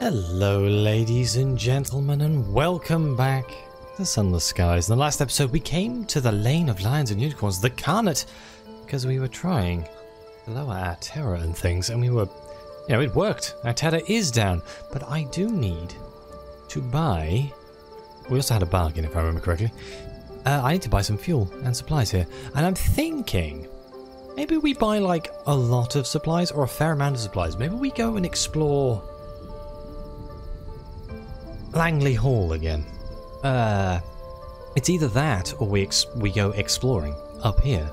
Hello ladies and gentlemen, and welcome back to Sunless Skies. In the last episode we came to the lane of lions and unicorns, the Carnet, because we were trying to lower our terror and things, and we were, it worked. Our terror is down, but I do need to buy, we also had a bargain if I remember correctly, I need to buy some fuel and supplies here, and I'm thinking maybe we buy like a lot of supplies or a fair amount of supplies. Maybe we go and explore Langley Hall again. It's either that or we go exploring up here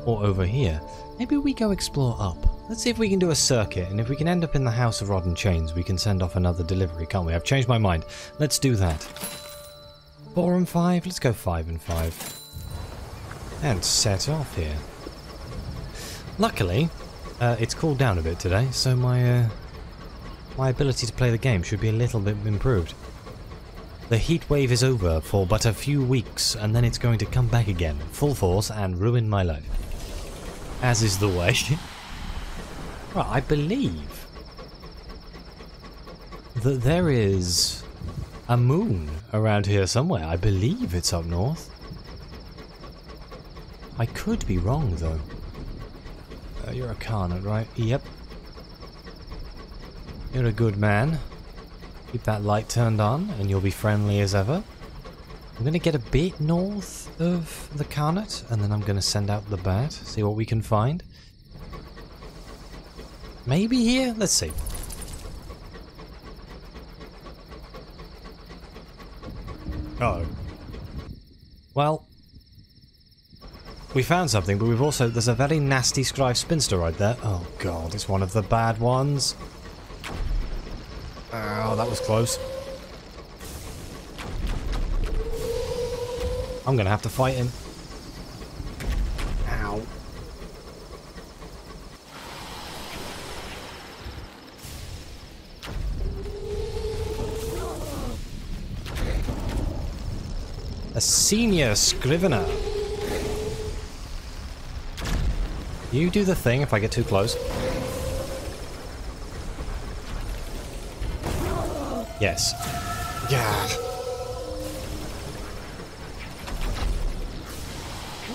or over here. Maybe we go explore up. Let's see if we can do a circuit, and if we can end up in the House of Rod and Chains, we can send off another delivery, can't we? I've changed my mind. Let's do that. 4 and 5? Let's go 5 and 5. And set off here. Luckily, it's cooled down a bit today, so my ability to play the game should be a little bit improved. The heat wave is over for but a few weeks, and then it's going to come back again, full force, and ruin my life. As is the way. Right, I believe that there is a moon around here somewhere. I believe it's up north. I could be wrong, though. You're a Carnet, right? Yep. You're a good man. Keep that light turned on and you'll be friendly as ever. I'm going to get a bit north of the Carnet and then I'm going to send out the bat, see what we can find. Maybe here? Let's see. Uh-oh. Well, we found something, but we've also... There's a very nasty Scribe Spinster right there. Oh god, it's one of the bad ones. Oh, that was close. I'm gonna have to fight him. Ow. A senior scrivener. You do the thing if I get too close. Yes. Yeah.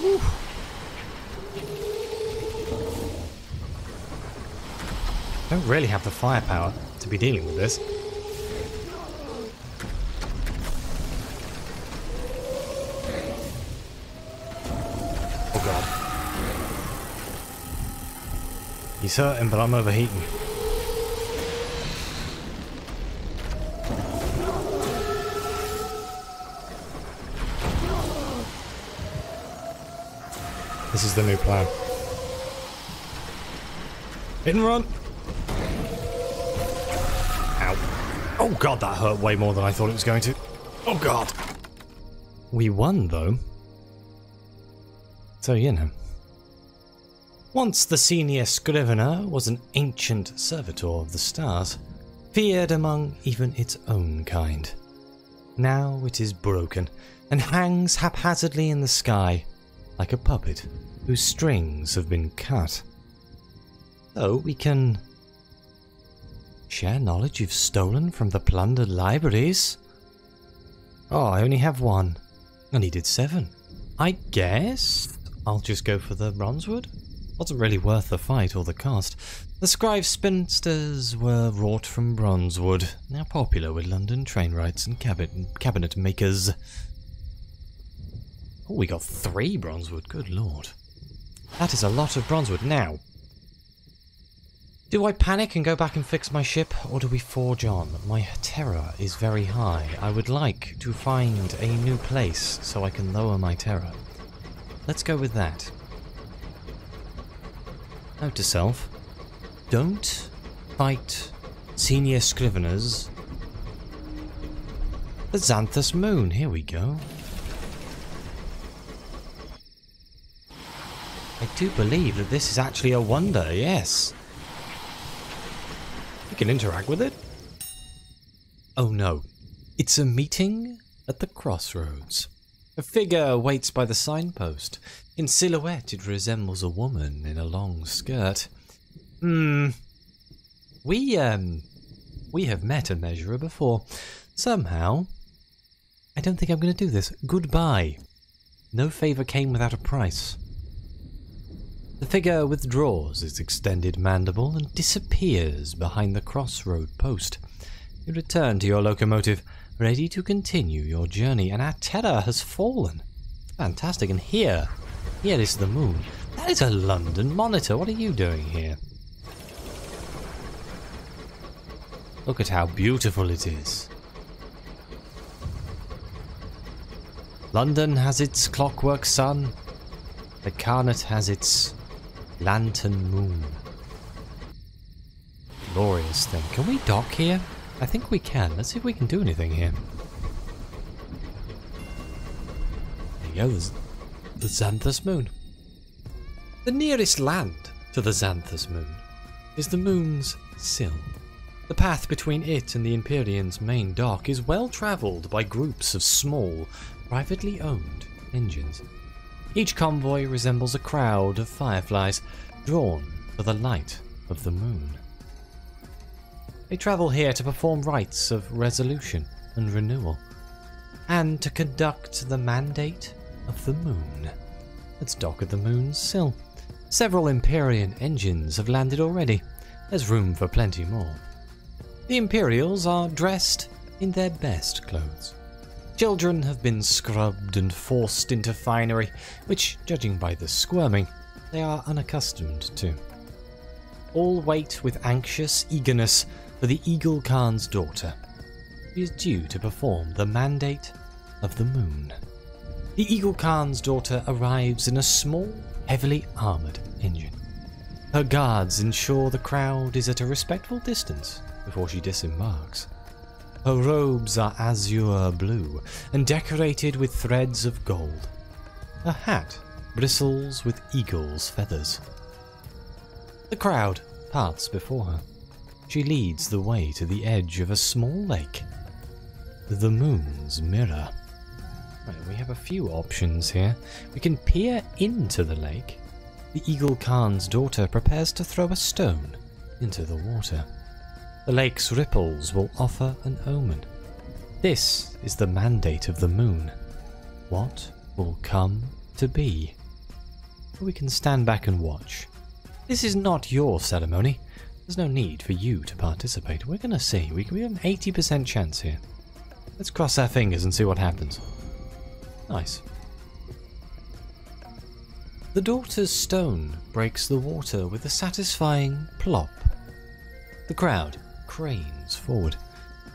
Woo. Don't really have the firepower to be dealing with this. Oh god. He's hurting, but I'm overheating. This is the new plan. Hit and run! Ow. Oh god, that hurt way more than I thought it was going to. Oh god! We won, though. So, Once the senior scrivener was an ancient servitor of the stars, feared among even its own kind. Now it is broken, and hangs haphazardly in the sky, like a puppet whose strings have been cut. So we can share knowledge you've stolen from the plundered libraries. Oh, I only have 1. I needed 7. I guess I'll just go for the bronzewood. Wasn't really worth the fight or the cost. The Scribe Spinsters were wrought from bronzewood, now popular with London train wrights and cabinet makers. Oh, we got 3 bronzewood, good lord. That is a lot of bronzewood. Now, do I panic and go back and fix my ship, or do we forge on? My terror is very high. I would like to find a new place so I can lower my terror. Let's go with that. Note to self, don't fight senior scriveners. The Xanthous moon, here we go. I do believe that this is actually a wonder, yes. You can interact with it. Oh no, it's a meeting at the crossroads. A figure waits by the signpost. In silhouette, it resembles a woman in a long skirt. We We have met a measurer before. Somehow, I don't think I'm going to do this. Goodbye. No favour came without a price. The figure withdraws its extended mandible and disappears behind the crossroad post. You return to your locomotive, ready to continue your journey, and our terror has fallen. Fantastic, and here is the moon. That is a London monitor. What are you doing here? Look at how beautiful it is. London has its clockwork sun. The Carnet has its lantern moon. Glorious thing. Can we dock here? I think we can. Let's see if we can do anything here. There you go, there's the Xanthous moon. The nearest land to the Xanthous moon is the moon's sill. The path between it and the Empyrean's main dock is well travelled by groups of small, privately owned engines. Each convoy resembles a crowd of fireflies drawn to the light of the moon. They travel here to perform rites of resolution and renewal, and to conduct the mandate of the moon. Let's dock at the moon's sill. Several Empyrean engines have landed already. There's room for plenty more. The Imperials are dressed in their best clothes. Children have been scrubbed and forced into finery, which, judging by the squirming, they are unaccustomed to. All wait with anxious eagerness for the Eagle Khan's daughter. She is due to perform the mandate of the moon. The Eagle Khan's daughter arrives in a small, heavily armoured engine. Her guards ensure the crowd is at a respectful distance before she disembarks. Her robes are azure blue and decorated with threads of gold. Her hat bristles with eagle's feathers. The crowd parts before her. She leads the way to the edge of a small lake. The moon's mirror. Right, we have a few options here. We can peer into the lake. The Eagle Khan's daughter prepares to throw a stone into the water. The lake's ripples will offer an omen. This is the mandate of the moon. What will come to be? We can stand back and watch. This is not your ceremony. There's no need for you to participate. We're going to see. We have an 80% chance here. Let's cross our fingers and see what happens. Nice. The daughter's stone breaks the water with a satisfying plop. The crowd cranes forward.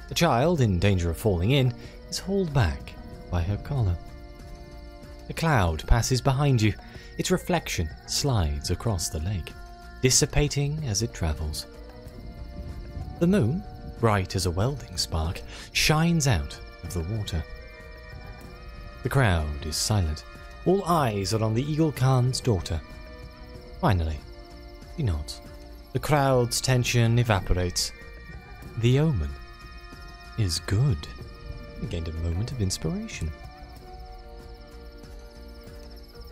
The child, in danger of falling in, is hauled back by her collar. A cloud passes behind you. Its reflection slides across the lake, dissipating as it travels. The moon, bright as a welding spark, shines out of the water. The crowd is silent. All eyes are on the Eagle Khan's daughter. Finally, she nods. The crowd's tension evaporates. The omen is good. I gained a moment of inspiration.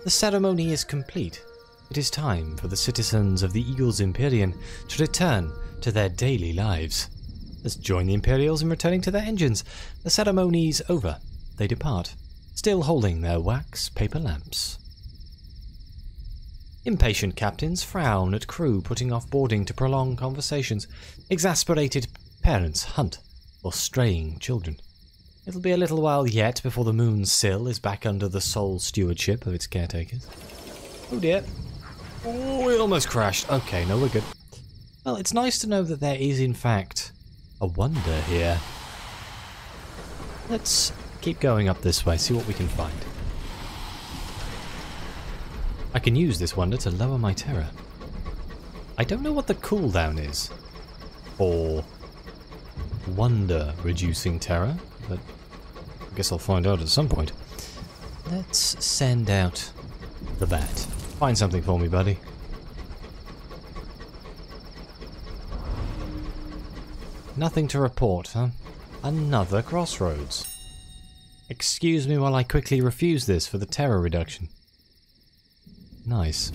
The ceremony is complete. It is time for the citizens of the Eagle's Empyrean to return to their daily lives. Let's join the Imperials in returning to their engines. The ceremony's over. They depart, still holding their wax paper lamps. Impatient captains frown at crew putting off boarding to prolong conversations. Exasperated parents hunt for straying children. It'll be a little while yet before the moon's sill is back under the sole stewardship of its caretakers. Oh dear. Oh, we almost crashed. Okay, no, we're good. Well, it's nice to know that there is, in fact, a wonder here. Let's keep going up this way, see what we can find. I can use this wonder to lower my terror. I don't know what the cooldown is for wonder reducing terror, but I guess I'll find out at some point. Let's send out the bat. Find something for me, buddy. Nothing to report, huh? Another crossroads. Excuse me while I quickly refuse this for the terror reduction. Nice.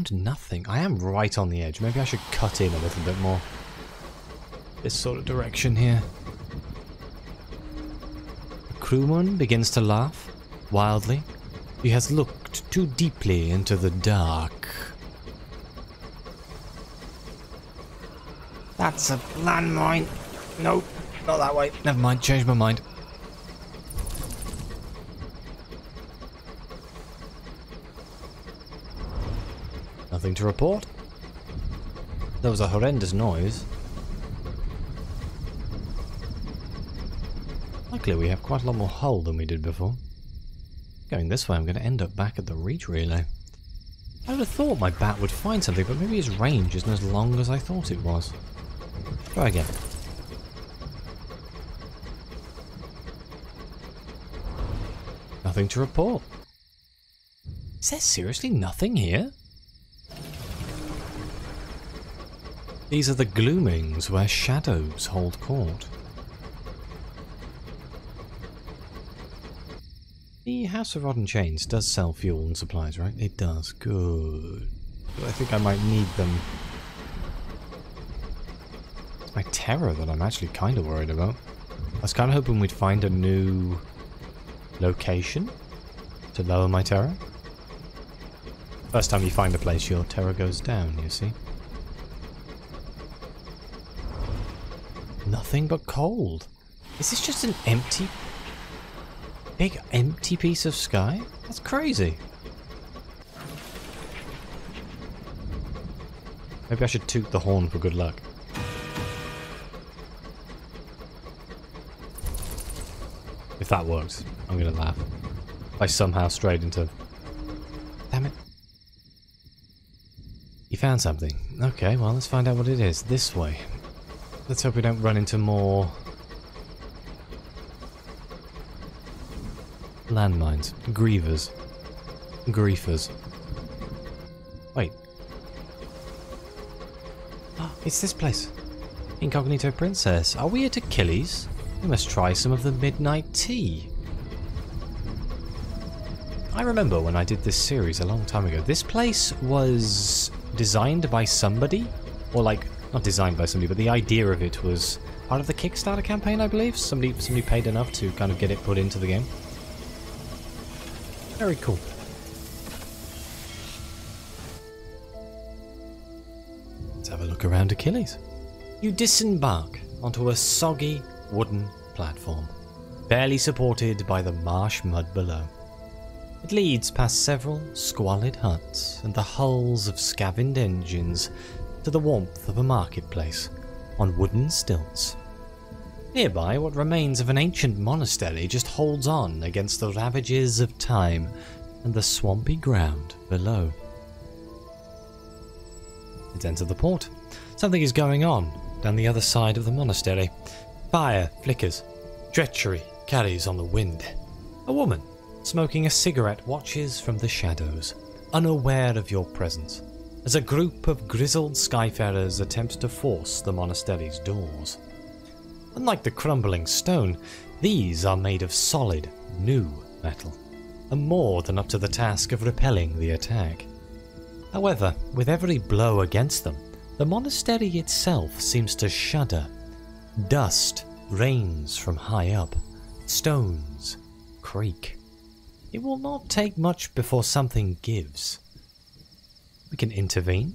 found nothing. I am right on the edge. Maybe I should cut in a little bit more. This sort of direction here. The crewman begins to laugh wildly. He has looked too deeply into the dark. That's a landmine. Nope, not that way. Never mind, changed my mind. Nothing to report. There was a horrendous noise. Luckily we have quite a lot more hull than we did before. Going this way I'm going to end up back at the reach relay. I would have thought my bat would find something, but maybe his range isn't as long as I thought it was. Try again. Nothing to report. Is there seriously nothing here? These are the gloomings where shadows hold court. The House of Rod and Chains does sell fuel and supplies, right? It does. Good. But I think I might need them. It's my terror that I'm actually kind of worried about. I was kind of hoping we'd find a new location to lower my terror. First time you find a place, your terror goes down, you see. Nothing but cold. Is this just an empty... big empty piece of sky? That's crazy. Maybe I should toot the horn for good luck. If that works, I'm gonna laugh. If I somehow strayed into... Damn it. You found something. Okay, well, let's find out what it is. This way. Let's hope we don't run into more... landmines. Grievers. Griefers. Wait. Oh, it's this place. Incognito Princess. Are we at Achilles? We must try some of the midnight tea. I remember when I did this series a long time ago. This place was designed by somebody. Or like, not designed by somebody, but the idea of it was part of the Kickstarter campaign, I believe. Somebody paid enough to kind of get it put into the game. Very cool. Let's have a look around Achilles. You disembark onto a soggy wooden platform, barely supported by the marsh mud below. It leads past several squalid huts and the hulls of scavenged engines to the warmth of a marketplace on wooden stilts. Nearby, what remains of an ancient monastery just holds on against the ravages of time and the swampy ground below. Let's enter the port. Something is going on down the other side of the monastery. Fire flickers. Treachery carries on the wind. A woman, smoking a cigarette, watches from the shadows, unaware of your presence, as a group of grizzled skyfarers attempt to force the monastery's doors. Unlike the crumbling stone, these are made of solid, new metal, and more than up to the task of repelling the attack. However, with every blow against them, the monastery itself seems to shudder. Dust rains from high up. Stones creak. It will not take much before something gives. We can intervene.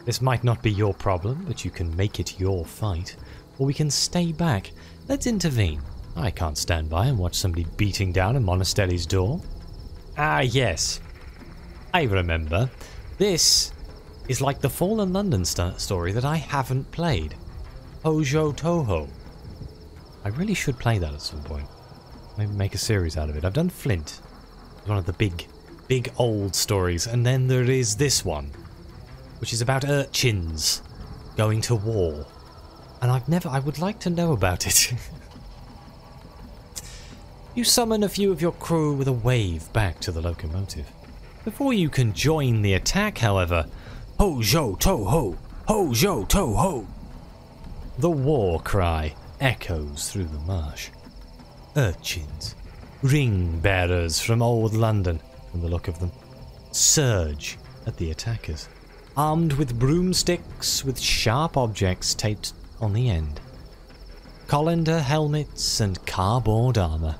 This might not be your problem, but you can make it your fight. Or we can stay back. Let's intervene. I can't stand by and watch somebody beating down a monastery's door. Ah, yes. I remember. This is like the Fallen London story that I haven't played. Hojo Toho. I really should play that at some point. Maybe make a series out of it. I've done Flint. It's one of the big old stories. And then there is this one, which is about urchins going to war. And I would like to know about it. You summon a few of your crew with a wave back to the locomotive. Before you can join the attack, however, Hojo Toho! Hojo Toho! The war cry echoes through the marsh. Urchins, ring bearers from old London, from the look of them. surge at the attackers, armed with broomsticks with sharp objects taped on the end. Colander helmets and cardboard armor.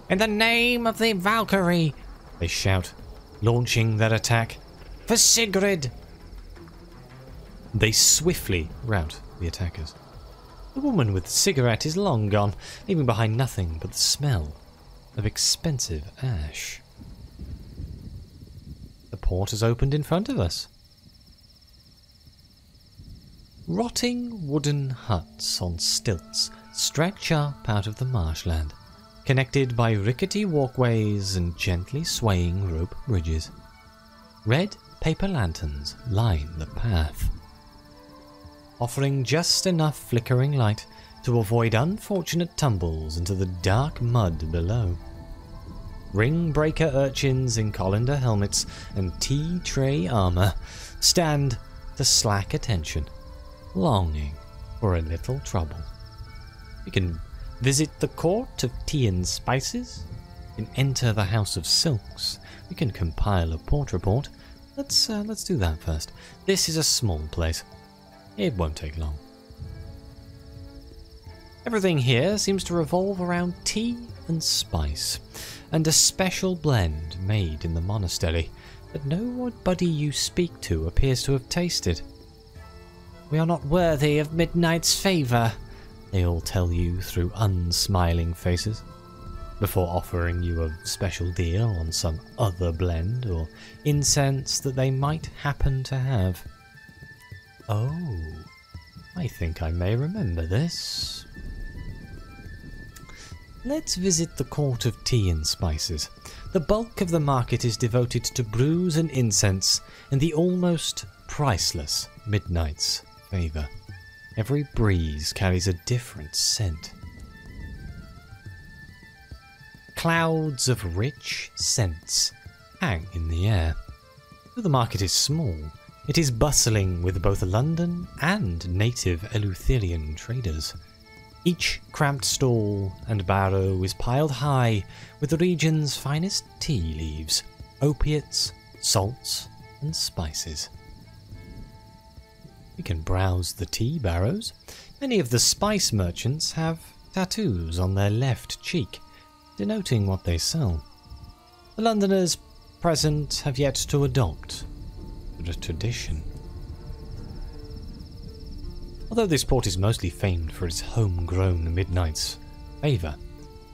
"In the name of the Valkyrie!" they shout, launching their attack. "For Sigrid!" They swiftly rout the attackers. The woman with the cigarette is long gone, leaving behind nothing but the smell of expensive ash. The port has opened in front of us. Rotting wooden huts on stilts stretch up out of the marshland, connected by rickety walkways and gently swaying rope bridges. Red paper lanterns line the path, offering just enough flickering light to avoid unfortunate tumbles into the dark mud below. Ring-breaker urchins in colander helmets and tea-tray armor stand to slack attention, longing for a little trouble. We can visit the court of tea and spices, we can enter the house of silks, we can compile a port report. Let's do that first. This is a small place. It won't take long. Everything here seems to revolve around tea and spice, and a special blend made in the monastery that nobody you speak to appears to have tasted. "We are not worthy of Midnight's favour," they all tell you through unsmiling faces, before offering you a special deal on some other blend or incense that they might happen to have. Oh, I think I may remember this. Let's visit the court of tea and spices. The bulk of the market is devoted to brews and incense and the almost priceless Midnight's favour. Every breeze carries a different scent. Clouds of rich scents hang in the air. Though the market is small, it is bustling with both London and native Eleutherian traders. Each cramped stall and barrow is piled high with the region's finest tea leaves, opiates, salts, and spices. We can browse the tea barrows. Many of the spice merchants have tattoos on their left cheek, denoting what they sell. The Londoners present have yet to adopt the tradition. Although this port is mostly famed for its homegrown Midnight's favour,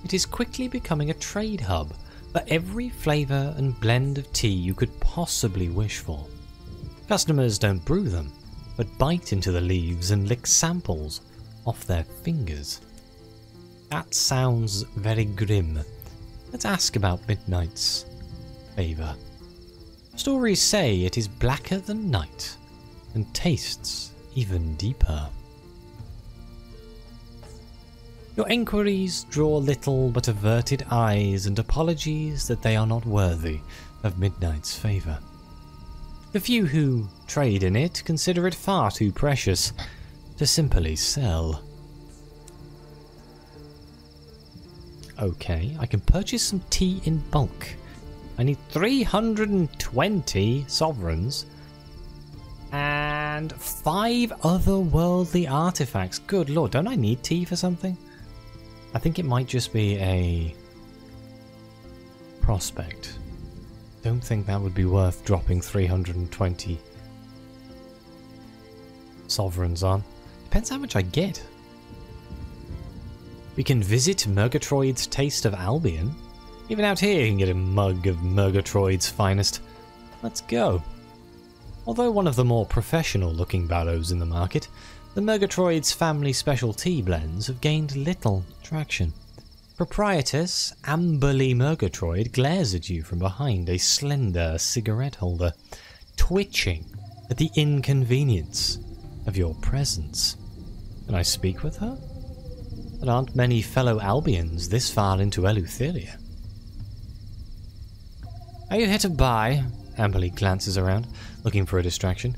it is quickly becoming a trade hub for every flavour and blend of tea you could possibly wish for. Customers don't brew them, but bite into the leaves and lick samples off their fingers. That sounds very grim. Let's ask about Midnight's favour. Stories say it is blacker than night and tastes even deeper. Your enquiries draw little but averted eyes and apologies that they are not worthy of Midnight's favour. The few who trade in it consider it far too precious to simply sell. Okay, I can purchase some tea in bulk. I need 320 sovereigns and 5 otherworldly artifacts. Good lord, don't I need tea for something? I think it might just be a prospect. Don't think that would be worth dropping 320 sovereigns on. Depends how much I get. We can visit Murgatroyd's Taste of Albion. Even out here you can get a mug of Murgatroyd's finest. Let's go. Although one of the more professional looking barrows in the market, the Murgatroyd's family special tea blends have gained little traction. Proprietress Amberly Murgatroyd glares at you from behind a slender cigarette holder, twitching at the inconvenience of your presence. Can I speak with her? There aren't many fellow Albions this far into Eleutheria. Are you here to buy? Amberly glances around, looking for a distraction.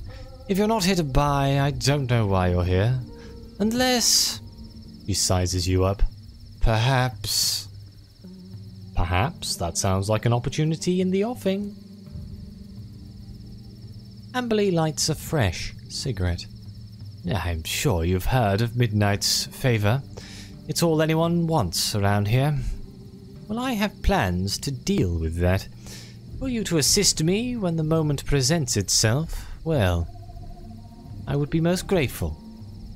If you're not here to buy, I don't know why you're here. Unless... She sizes you up. Perhaps... Perhaps that sounds like an opportunity in the offing. Amberly lights a fresh cigarette. I'm sure you've heard of Midnight's favour. It's all anyone wants around here. Well, I have plans to deal with that. For you to assist me when the moment presents itself, well, I would be most grateful,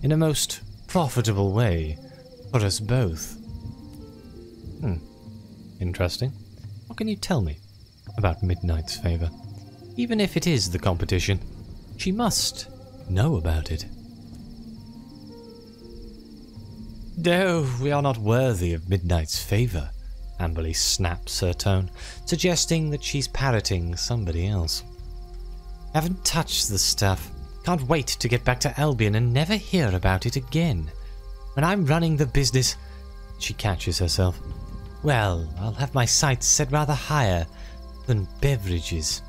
in a most profitable way, for us both. Interesting. What can you tell me about Midnight's favour? Even if it is the competition, she must know about it. No, we are not worthy of Midnight's favour. Amberly snaps her tone, suggesting that she's parroting somebody else. Haven't touched the stuff. Can't wait to get back to Albion and never hear about it again. When I'm running the business, she catches herself. Well, I'll have my sights set rather higher than beverages.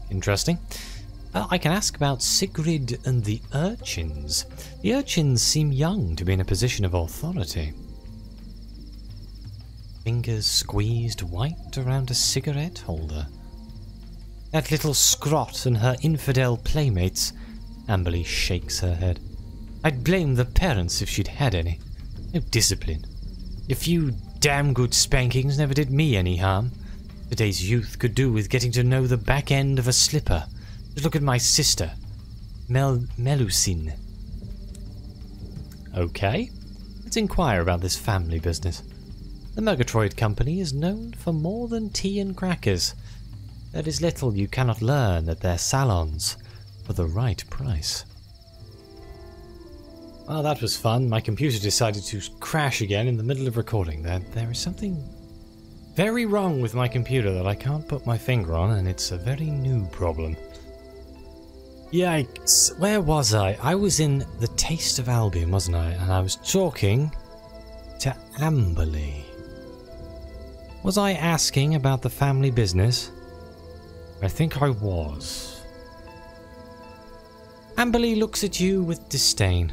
Interesting. Well, I can ask about Sigrid and the urchins. The urchins seem young to be in a position of authority. Fingers squeezed white around a cigarette holder. That little scrot and her infidel playmates. Amberly shakes her head. I'd blame the parents if she'd had any. No discipline. A few damn good spankings never did me any harm. Today's youth could do with getting to know the back end of a slipper. Just look at my sister, Melusine. Okay, let's inquire about this family business. The Murgatroyd Company is known for more than tea and crackers. There is little you cannot learn at their salons for the right price. Well, that was fun. My computer decided to crash again in the middle of recording. There is something very wrong with my computer that I can't put my finger on, and it's a very new problem. Yikes. Where was I? I was in the Taste of Albion, wasn't I? And I was talking to Amberly. Was I asking about the family business? I think I was. Amberly looks at you with disdain.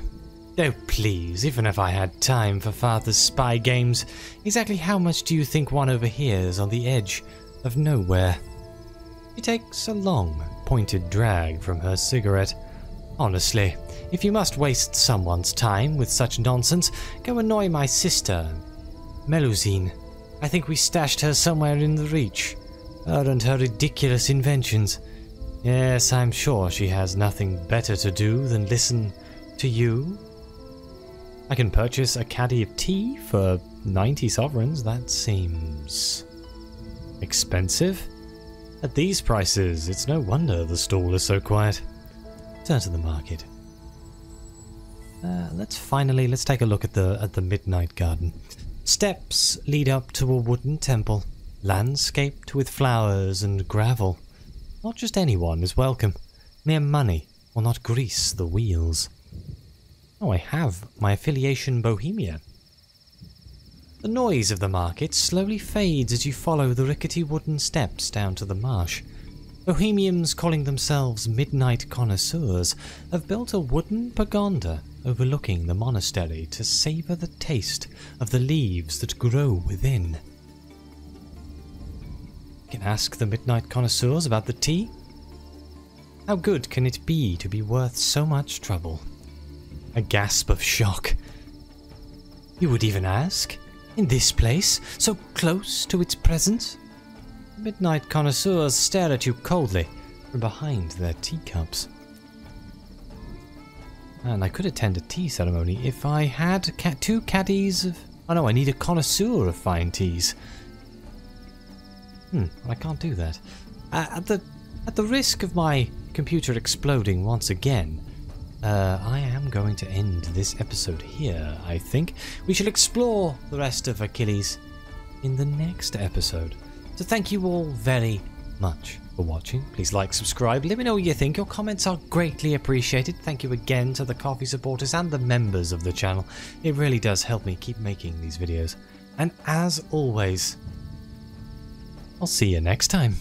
Oh, please, even if I had time for Father's spy games, exactly how much do you think one overhears on the edge of nowhere? She takes a long, pointed drag from her cigarette. Honestly, if you must waste someone's time with such nonsense, go annoy my sister, Melusine. I think we stashed her somewhere in the Reach. Her and her ridiculous inventions. Yes, I'm sure she has nothing better to do than listen to you. I can purchase a caddy of tea for 90 sovereigns. That seems expensive. At these prices, it's no wonder the stall is so quiet. Turn to the market. Let's take a look at the Midnight Garden. Steps lead up to a wooden temple, landscaped with flowers and gravel. Not just anyone is welcome. Mere money will not grease the wheels. Oh, I have my affiliation Bohemia. The noise of the market slowly fades as you follow the rickety wooden steps down to the marsh. Bohemians calling themselves midnight connoisseurs have built a wooden pagoda overlooking the monastery to savour the taste of the leaves that grow within. You can ask the midnight connoisseurs about the tea. How good can it be to be worth so much trouble? A gasp of shock. You would even ask? In this place, so close to its presence? Midnight connoisseurs stare at you coldly from behind their teacups. And I could attend a tea ceremony if I had 2 caddies of... Oh no, I need a connoisseur of fine teas. Well, I can't do that. At the risk of my computer exploding once again, I am going to end this episode here, I think. We shall explore the rest of Achilles in the next episode. So thank you all very much for watching. Please like, subscribe, let me know what you think. Your comments are greatly appreciated. Thank you again to the coffee supporters and the members of the channel. It really does help me keep making these videos. And as always, I'll see you next time.